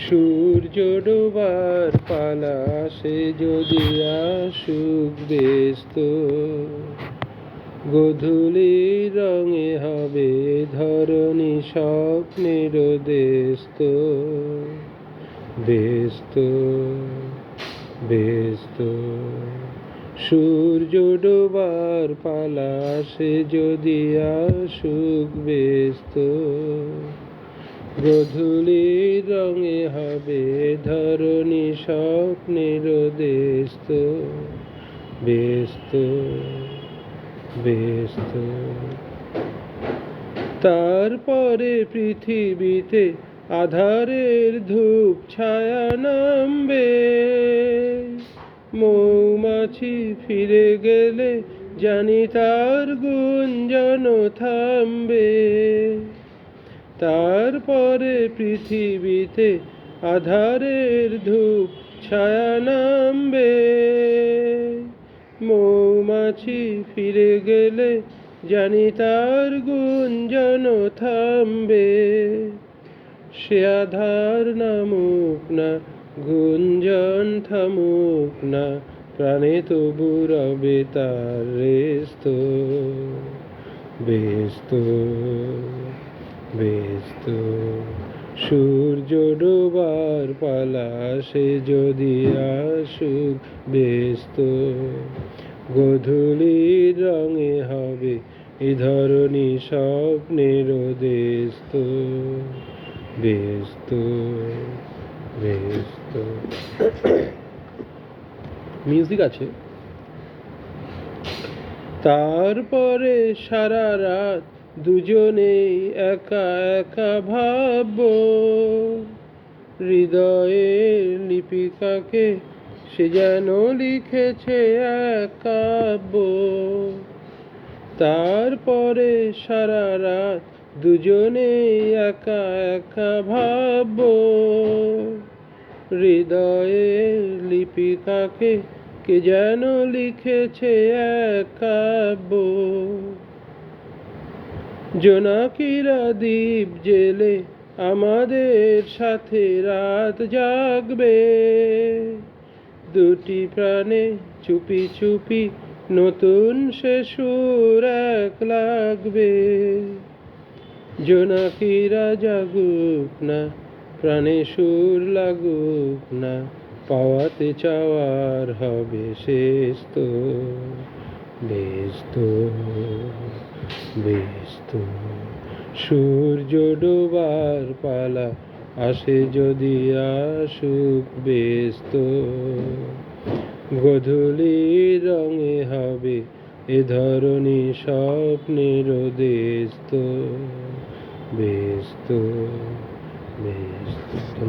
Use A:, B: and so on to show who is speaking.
A: সূর্য ডোবার পালা সে যদি আসুক ব্যস্ত, গোধূলির রঙে হবে ধরণী স্বপ্নের ব্যস্ত ব্যস্ত ব্যস্ত। সূর্য ডোবার পালা সে যদি আসুক ব্যস্ত, গোধূলির রঙে হবে ধরণী স্বপ্নের ব্যস্ত ব্যস্ত ব্যস্ত। তারপরে পৃথিবীতে আধারের ধূপ ছায়া নামবে, মৌমাছি ফিরে গেলে জানি তার গুঞ্জন থামবে। তারপরে পৃথিবীতে আধারের ধূপ ছায়া নামবে, মৌমাছি ফিরে গেলে জানি তার গুঞ্জন থামবে। সে আধার নামুক না, গুঞ্জন থামুক না, প্রাণে তবু রবে তার রেস্ত ব্যস্ত ব্যস্ত। সূর্য ডোবার পালা সে যদি আসুক ব্যস্ত, গোধূলির রঙে হবে এ ধরণী স্বপ্নের ব্যস্ত ব্যস্ত ব্যস্ত। মিউজিক আছে। তারপরে সারা রাত দুজনেই একা একা ভাববো, হৃদয়ের লিপিকাকে সে যেন লিখেছে এক কাব্য। তারপরে সারা রাত দুজনেই একা একা ভাববো, হৃদয়ের লিপিকাকে কে যেন লিখেছে এক কাব্য। জোনাকিরা দ্বীপ জেলে আমাদের সাথে রাত জাগবে, দুটি প্রাণে চুপি চুপি নতুন সে সুর এক লাগবে। জোনাকিরা জাগুক না, প্রাণে সুর লাগুক না, পাওয়াতে চাওয়ার হবে শেষ তো ব্যস্ত ব্যস্ত। সূর্য ডোবার পালা আসে যদি আসুক ব্যস্ত, গোধূলির রঙে হবে এ ধরণী স্বপ্নের ব্যস্ত ব্যস্ত ব্যস্ত।